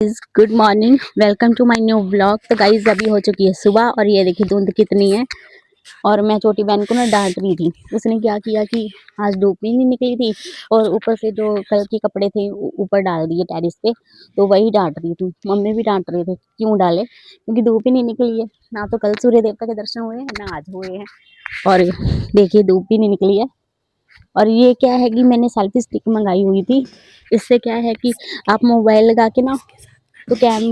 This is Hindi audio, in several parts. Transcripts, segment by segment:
Guys good morning, welcome to my new blog. तो गाइस अभी हो चुकी है सुबह और ये देखिए धुंध कितनी है। और मैं छोटी बहन को ना डांट रही थी। उसने क्या किया कि आज धूप ही नहीं निकली थी और ऊपर से जो कल के कपड़े थे ऊपर डाल दिए टेरिस पे। तो वही डांट रही थी, मम्मी भी डांट रहे थे क्यों डाले, क्योंकि धूप ही नहीं निकली है। ना तो कल सूर्य देवता के दर्शन हुए हैं ना आज हुए हैं। और देखिए धूप भी नहीं निकली है। और ये क्या है कि मैंने सेल्फी स्टिक मंगाई हुई थी। इससे क्या है कि आप मोबाइल लगा के ना तो कैम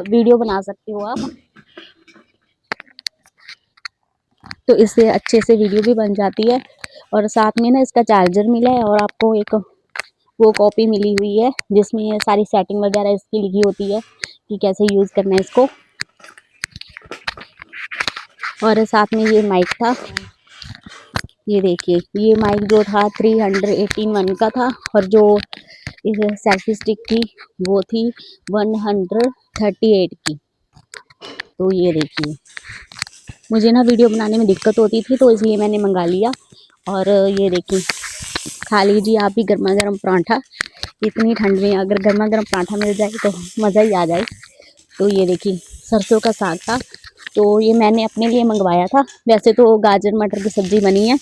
वीडियो बना सकते हो आप। तो इससे अच्छे से वीडियो भी बन जाती है। और साथ में ना इसका चार्जर मिला है और आपको एक वो कॉपी मिली हुई है जिसमें ये सारी सेटिंग वगैरह इसकी लिखी होती है कि कैसे यूज़ करना है इसको। और साथ में ये माइक था, ये देखिए ये माइक जो था 318 का था और जो इस सेल्फी स्टिक थी वो थी 138 की। तो ये देखिए मुझे ना वीडियो बनाने में दिक्कत होती थी तो इसलिए मैंने मंगा लिया। और ये देखिए खा लीजिए आप भी गर्मा गर्म पराठा। इतनी ठंड में अगर गर्मा गर्म पराठा मिल जाए तो मज़ा ही आ जाए। तो ये देखिए सरसों का साग था, तो ये मैंने अपने लिए मंगवाया था। वैसे तो गाजर मटर की सब्ज़ी बनी है,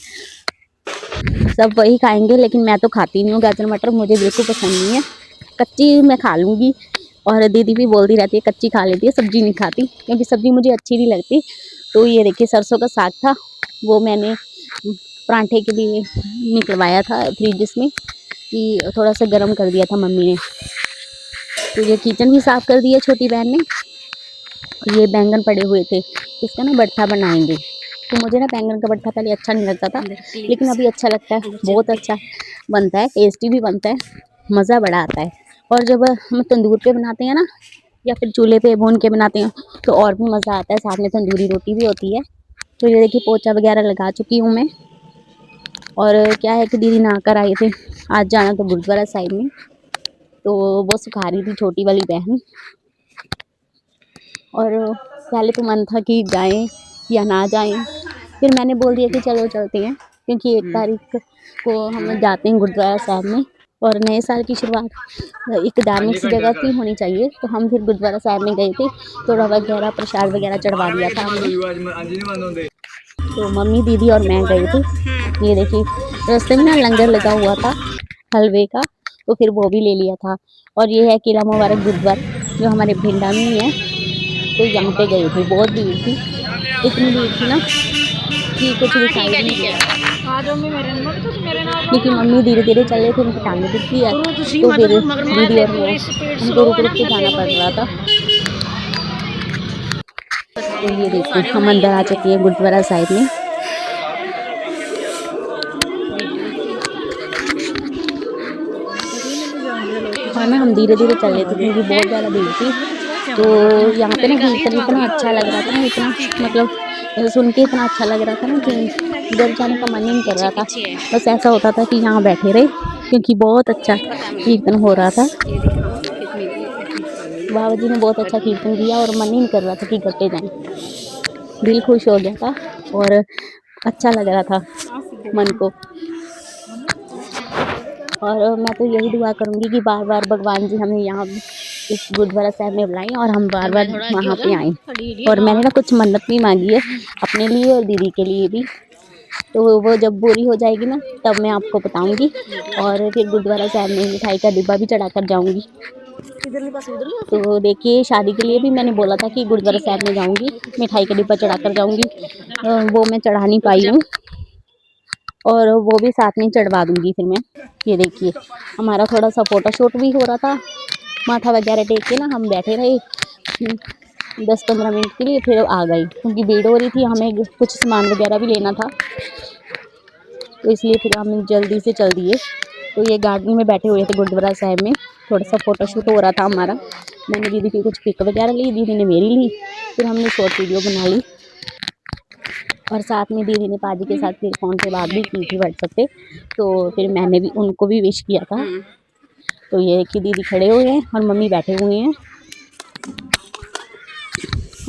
सब वही खाएंगे, लेकिन मैं तो खाती नहीं हूँ गाजर मटर, मुझे बिल्कुल पसंद नहीं है। कच्ची मैं खा लूँगी और दीदी भी बोलती रहती है कच्ची खा लेती है, सब्ज़ी नहीं खाती, क्योंकि सब्ज़ी मुझे अच्छी नहीं लगती। तो ये देखिए सरसों का साग था, वो मैंने पराठे के लिए निकलवाया था फ्रिज में कि थोड़ा सा गर्म कर दिया था मम्मी ने। तो ये किचन भी साफ़ कर दिया छोटी बहन ने। ये बैंगन पड़े हुए थे, इसका ना भरता बनाएंगे। तो मुझे ना बैंगन का भरता पहले अच्छा नहीं लगता था, लेकिन अभी अच्छा लगता है, बहुत अच्छा बनता है, टेस्टी भी बनता है, मज़ा बड़ा आता है। और जब हम तंदूर पे बनाते हैं ना या फिर चूल्हे पे भून के बनाते हैं तो और भी मज़ा आता है, साथ में तंदूरी रोटी भी होती है। तो ये देखिए पोछा वगैरह लगा चुकी हूँ मैं। और क्या है कि दीदी नहा कर आए थे, आज जाना तो गुरुद्वारा साहिब में, तो वो सिखा रही थी छोटी वाली बहन। और पहले तो मन था कि जाएं या ना जाएं, फिर मैंने बोल दिया कि चलो चलते हैं, क्योंकि 1 तारीख को हम जाते हैं गुरुद्वारा साहिब में। और नए साल की शुरुआत एक धार्मिक सी जगह की होनी चाहिए, तो हम फिर गुरुद्वारा साहिब में गए थे, थोड़ा वगैरह प्रसाद वगैरह चढ़वा दिया था हमने। तो मम्मी दीदी और मैं गए थे। ये देखिए रास्ते में ना लंगर लगा हुआ था हलवे का, तो फिर वो भी ले लिया था। और ये है किला मुबारक गुरुद्वारा जो हमारे भिंडा में ही है। तो यहाँ पे गए थे, बहुत भीड़ थी, इतनी भीड़ थी ना कि कुछ दिखाई नहीं दिया। लेकिन मम्मी धीरे धीरे चल रहे थे, उनकी टांगें दुखती है, तो फिर दीदी और मैं हमको रुक रुक के जाना पड़ रहा था। तो ये देखो हम अंदर आ चुके हैं गुरुद्वारा साहिब में। और ना हम धीरे धीरे चल रहे थे क्योंकि बहुत ज़्यादा भीड़ थी। तो यहाँ पे ना कीर्तन इतना अच्छा लग रहा था ना, इतना मतलब सुन के इतना अच्छा लग रहा था ना कि घर जाने का मन ही नहीं कर रहा था। बस ऐसा होता था कि यहाँ बैठे रहे, क्योंकि बहुत अच्छा कीर्तन हो रहा था। बाबा जी ने बहुत अच्छा कीर्तन किया और मन ही नहीं कर रहा था कि घर पे जाएं। दिल खुश हो गया था और अच्छा लग रहा था मन को। और मैं तो यही दुआ करूँगी कि बार बार भगवान जी हमें यहाँ इस गुरुद्वारा साहिब में बुलाएं और हम बार बार वहाँ पे आएँ। और मैंने ना कुछ मन्नत भी मांगी है अपने लिए और दीदी के लिए भी, तो वो जब पूरी हो जाएगी ना तब मैं आपको बताऊंगी। और फिर गुरुद्वारा साहिब में मिठाई का डिब्बा भी चढ़ा कर जाऊँगी। तो देखिए शादी के लिए भी मैंने बोला था कि गुरुद्वारा साहिब में जाऊँगी, मिठाई का डिब्बा चढ़ा कर जाऊँगी, वो मैं चढ़ा नहीं पाई हूँ और वो भी साथ में चढ़वा दूँगी फिर मैं। ये देखिए हमारा थोड़ा सा फ़ोटोशूट भी हो रहा था, माथा वगैरह टेक के ना हम बैठे रहे 10-15 मिनट के लिए, फिर आ गई क्योंकि भीड़ हो रही थी, हमें कुछ सामान वगैरह भी लेना था, तो इसलिए फिर हम जल्दी से चल दिए। तो ये गार्डन में बैठे हुए थे गुरुद्वारा साहिब में, थोड़ा सा फ़ोटोशूट हो रहा था हमारा। मैंने दीदी की कुछ पिक वगैरह ली, दीदी ने मेरी ली, फिर हमने शॉर्ट वीडियो बना ली। और साथ में दीदी ने पाजी के साथ फिर फ़ोन पे बात भी की थी व्हाट्सएप पे, तो फिर मैंने भी उनको भी विश किया था। तो ये कि दीदी खड़े हुए हैं और मम्मी बैठे हुए हैं।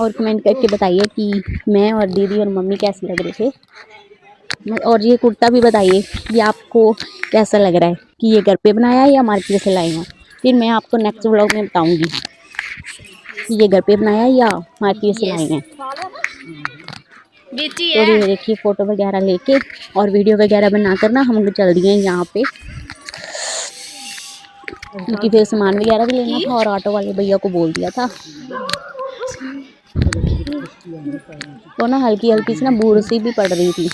और कमेंट करके बताइए कि मैं और दीदी और मम्मी कैसे लग रहे थे। और ये कुर्ता भी बताइए कि आपको कैसा लग रहा है, कि ये घर पे बनाया है या मार्केट से लाए हैं। फिर मैं आपको नेक्स्ट व्लॉग में बताऊंगी कि ये घर पे बनाया या मार्केट से लाए हैं। तो ये देखिए फ़ोटो वगैरह लेके और वीडियो वगैरह बनाकर ना हम चल दिए हैं यहाँ पे, क्योंकि फिर सामान वगैरह भी लेना था और ऑटो वाले भैया को बोल दिया था। तो ना हल्की हल्की सी ना बूढ़ सी भी पड़ रही थी।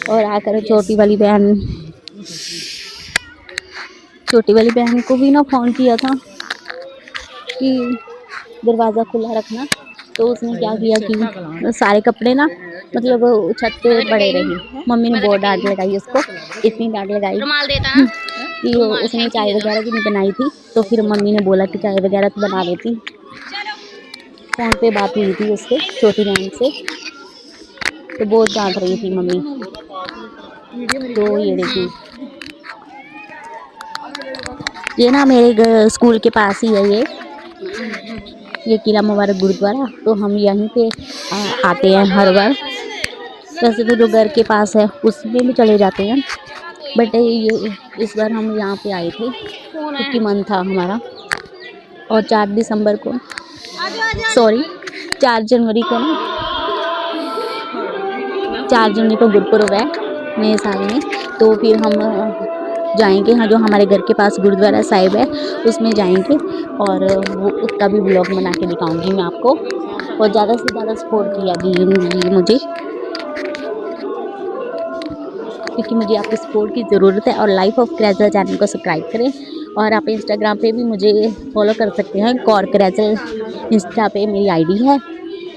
और आकर छोटी वाली बहन को भी ना फ़ोन किया था कि दरवाज़ा खुला रखना, तो उसने क्या किया कि सारे कपड़े ना मतलब छत पे पड़े रही। मम्मी ने बहुत डांट लगाई उसको, इतनी डांट लगाई कि उसने चाय वगैरह भी नहीं बनाई थी। तो फिर मम्मी ने बोला कि चाय वगैरह तो बना देती। फ़ोन पे बात हुई थी उससे, छोटी बहन से, तो बहुत डांट रही थी मम्मी। तो ये देखिए, ये ना मेरे स्कूल के पास ही है ये किला मुबारक गुरुद्वारा। तो हम यहीं पे आते हैं हर बार। वैसे तो जो घर के पास है उसमें भी चले जाते हैं, बट ये इस बार हम यहाँ पे आए थे क्योंकि मन था हमारा। और 4 जनवरी को ना 4 जनवरी को गुरुपुरब है नए साल में। तो फिर हम जाएंगे, हाँ, जो हमारे घर के पास गुरुद्वारा साहिब है उसमें जाएंगे और वो उसका भी ब्लॉग बना के दिखाऊंगी मैं आपको। और ज़्यादा से ज़्यादा सपोर्ट किया कीजिए मुझे, क्योंकि मुझे आपकी सपोर्ट की ज़रूरत है। और लाइफ ऑफ क्रैजल चैनल को सब्सक्राइब करें। और आप इंस्टाग्राम पे भी मुझे फॉलो कर सकते हैं, कौर क्रैजल इंस्टा पे मेरी आईडी है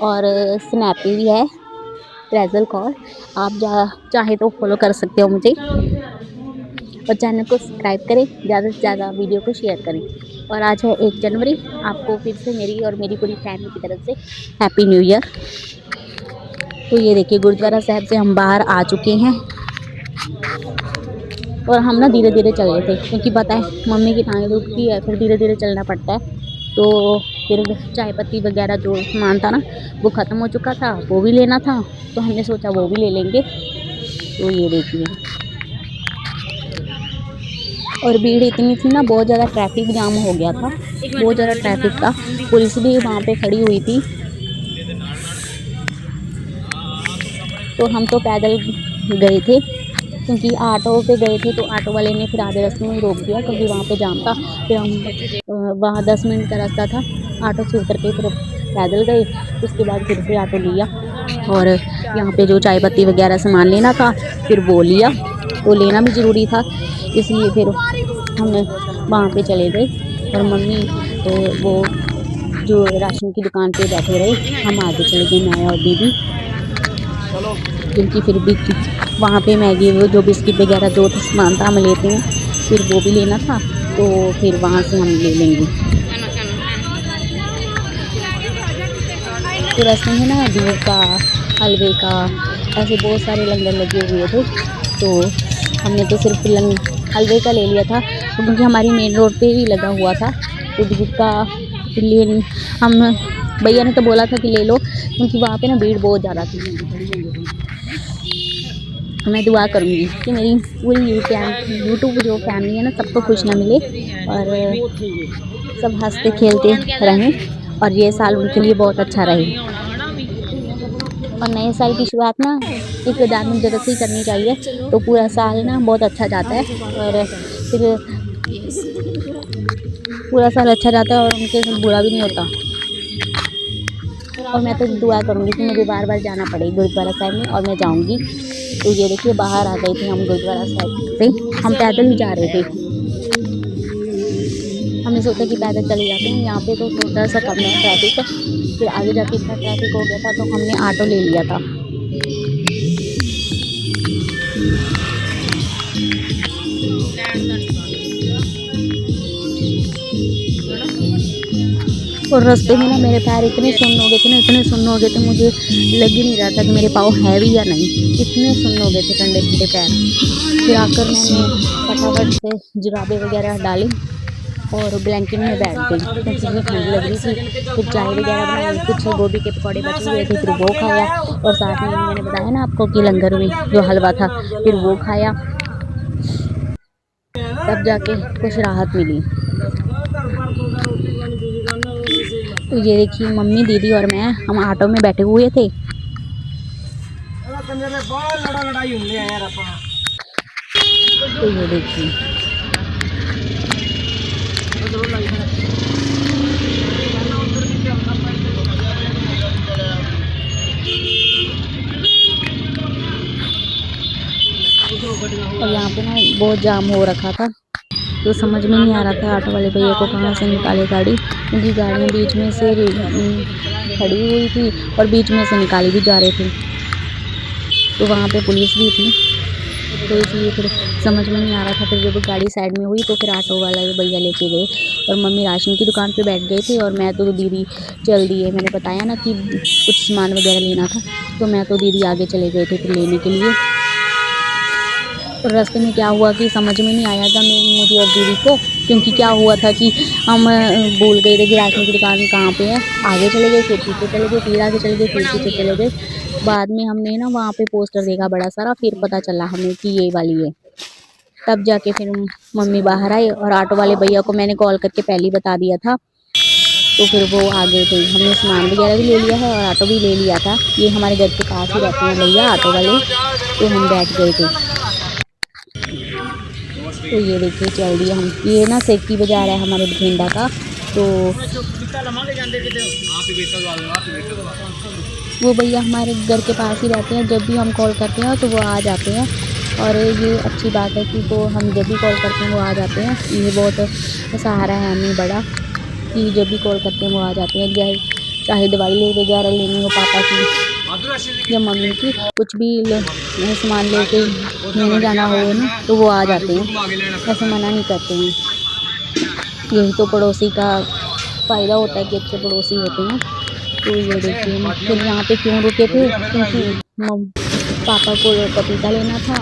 और स्नैप पे भी है क्रैजल कौर। आप चाहे तो फॉलो कर सकते हो मुझे और चैनल को सब्सक्राइब करें, ज़्यादा से ज़्यादा वीडियो को शेयर करें। और आज है 1 जनवरी, आपको फिर से मेरी और मेरी पूरी फैमिली की तरफ से हैप्पी न्यू ईयर। तो ये देखिए गुरुद्वारा साहिब से हम बाहर आ चुके हैं और हम ना धीरे धीरे चल रहे थे, क्योंकि पता है मम्मी की टांग दुखती है, फिर धीरे धीरे चलना पड़ता है। तो फिर चाय पत्ती वगैरह जो सामान था ना वो ख़त्म हो चुका था, वो भी लेना था, तो हमने सोचा वो भी ले लेंगे। तो ये देखिए, और भीड़ इतनी थी ना, बहुत ज़्यादा ट्रैफिक जाम हो गया था, बहुत ज़्यादा ट्रैफिक था। पुलिस भी वहाँ पे खड़ी हुई थी। तो हम तो पैदल गए थे, क्योंकि ऑटो पे गए थे तो ऑटो वाले ने फिर आधे रास्ते में रोक दिया, क्योंकि वहाँ पे जाम था। फिर हम वहाँ 10 मिनट का रास्ता था, ऑटो से उतर के फिर पैदल गए। उसके बाद फिर से ऑटो लिया और यहाँ पे जो चाय पत्ती वगैरह सामान लेना था फिर वो लिया। तो लेना भी ज़रूरी था, इसलिए फिर हम वहाँ पे चले गए। और मम्मी वो जो राशन की दुकान पे बैठे रहे, हम आगे चले गए, मैं और दीदी, क्योंकि फिर भी वहाँ पे मैगी वो जो बिस्किट वगैरह जो सामान था हम लेते हैं, फिर वो भी लेना था, तो फिर वहाँ से हम ले लेंगे। तो रास्ते में ना दूध का, हलवे का, ऐसे बहुत सारे लंगर लगे हुए थे। तो हमने तो सिर्फ हलवे का ले लिया था, क्योंकि हमारी मेन रोड पे ही लगा हुआ था। तो दूध का लिए हम, भैया ने तो बोला था कि ले लो, क्योंकि वहाँ पे ना भीड़ बहुत ज़्यादा थी। मैं दुआ करूँगी कि मेरी पूरी यूट्यूब जो फैमिली है ना, सबको खुशियाँ मिले और सब हंसते खेलते रहें और ये साल उनके लिए बहुत अच्छा रहे। और नए साल की शुरुआत ना एक धार्मिक जगह से ही करनी चाहिए, तो पूरा साल ना बहुत अच्छा जाता है और फिर पूरा साल अच्छा जाता है और उनके साथ बुरा भी नहीं होता। और मैं तो दुआ करूँगी कि मुझे बार बार जाना पड़े गुरुद्वारा साहिब में, और मैं जाऊँगी। तो ये देखिए बाहर आ गए थे हम गुरुद्वारा साहिब से, हम पैदल ही जा रहे थे। हमने सोचा कि पैदल चले जाते हैं, यहाँ पे तो थोड़ा सा कम है ट्रैफिक, फिर आगे जाके इतना ट्रैफिक हो गया था तो हमने ऑटो ले लिया था। और रास्ते में ना मेरे पैर इतने सुन्न हो गए थे, मुझे लग ही नहीं रहा था कि मेरे पाँव हैवी या नहीं, इतने सुन्न हो गए थे, ठंडे ठंडे पैर। फिर आकर मैंने फटाफट से जुराबे वगैरह डाली और ब्लैंकेट में बैठ गई, क्योंकि इतनी ठंड लग रही थी। फिर चाय वगैरह बनाई, कुछ गोभी के पकौड़े बचे हुए थे, फिर वो खाया। और साथ में मैंने बताया ना आपको कि लंगर में जो हलवा था, फिर वो खाया। तब जाके कुछ राहत मिली। तो ये देखिए मम्मी, दीदी और मैं, हम ऑटो में बैठे हुए थे। तो ये देखिए और यहाँ पे ना बहुत जाम हो रखा था, तो समझ में नहीं आ रहा था ऑटो वाले भैया को कहाँ से निकाले गाड़ी, क्योंकि गाड़ियाँ बीच में से खड़ी हुई थी और बीच में से निकाली भी जा रही थी। तो वहाँ पे पुलिस भी थी, तो इसलिए फिर समझ में नहीं आ रहा था। फिर जब गाड़ी साइड में हुई तो फिर ऑटो वाला भैया लेके गए और मम्मी राशन की दुकान पे बैठ गई थी और मैं तो दीदी चल दिए। मैंने बताया ना कि कुछ सामान वगैरह लेना था, तो मैं तो दीदी आगे चले गए थे फिर लेने के लिए। और रास्ते में क्या हुआ कि समझ में नहीं आया था मुझे और दीदी को, क्योंकि क्या हुआ था कि हम भूल गए थे कि राशन की दुकान कहाँ पे है। आगे चले गए, फिर पीछे चले गए, फिर आगे चले गए, फिर पीछे चले गए। बाद में हमने ना वहाँ पे पोस्टर देखा बड़ा सारा, फिर पता चला हमें कि ये वाली है। तब जाके फिर मम्मी बाहर आई और ऑटो वाले भैया को मैंने कॉल करके पहले ही बता दिया था, तो फिर वो आ गए थे। हमने सामान वगैरह भी ले लिया है और ऑटो भी ले लिया था। ये हमारे घर के पास ही रहते हैं भैया ऑटो वाले, तो हम बैठ गए थे। तो ये देखिए चल दिया हम। ये ना सेकी बाजार है हमारे बठिंडा का, तो वो भैया हमारे घर के पास ही रहते हैं। जब भी हम कॉल करते हैं तो वो आ जाते हैं, और ये अच्छी बात है कि तो हम जब भी कॉल करते हैं वो आ जाते हैं। ये बहुत सहारा है हमें बड़ा कि जब भी कॉल करते हैं वो आ जाते हैं। चाहे दवाई वगैरह लेनी हो पापा की या मम्मी की, कुछ भी सामान लेके लेने जाना हो ना, तो वो आ जाते हैं, ऐसे मना नहीं करते हैं। यही तो पड़ोसी का फ़ायदा होता है कि अच्छे पड़ोसी होते हैं। तो ये देखिए फिर यहाँ पे क्यों रुके थे, क्योंकि पापा को पपीता लेना था,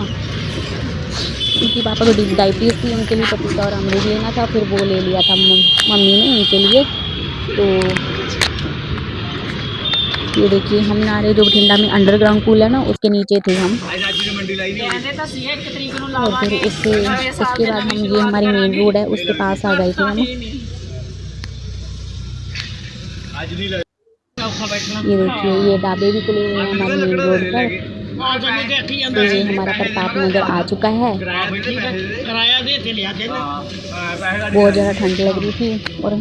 क्योंकि पापा को डायबिटीज़ थी, उनके लिए पपीता और अमरूद लेना था। फिर वो ले लिया था मम्मी ने उनके लिए। तो ये देखिए हम नारे जो बठिंडा में अंडरग्राउंड पूल है ना, उसके नीचे थे हम। और फिर उसके बाद हम ये हमारी मेन रोड है उसके पास आ गए थे हम। ये देखिए ये ढाबे भी खुले हुए हैं हमारे मेन रोड पर। तो ये हमारा प्रताप नगर आ चुका है। बहुत ज़्यादा ठंड लग रही थी और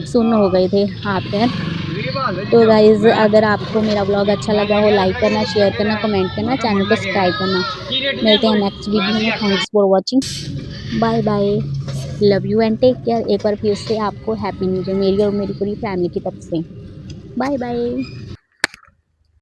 सुन्न हो गए थे हाथ पैर। तो गाइज़ अगर आपको मेरा ब्लॉग अच्छा लगा हो, लाइक करना, शेयर करना, कमेंट करना, चैनल को सब्सक्राइब करना। मिलते हैं नेक्स्ट वीडियो में। Thanks for watching. Bye bye, love you and take care. एक बार फिर से आपको हैप्पी न्यू ईयर मेरी और मेरी पूरी फैमिली की तरफ से। Bye bye.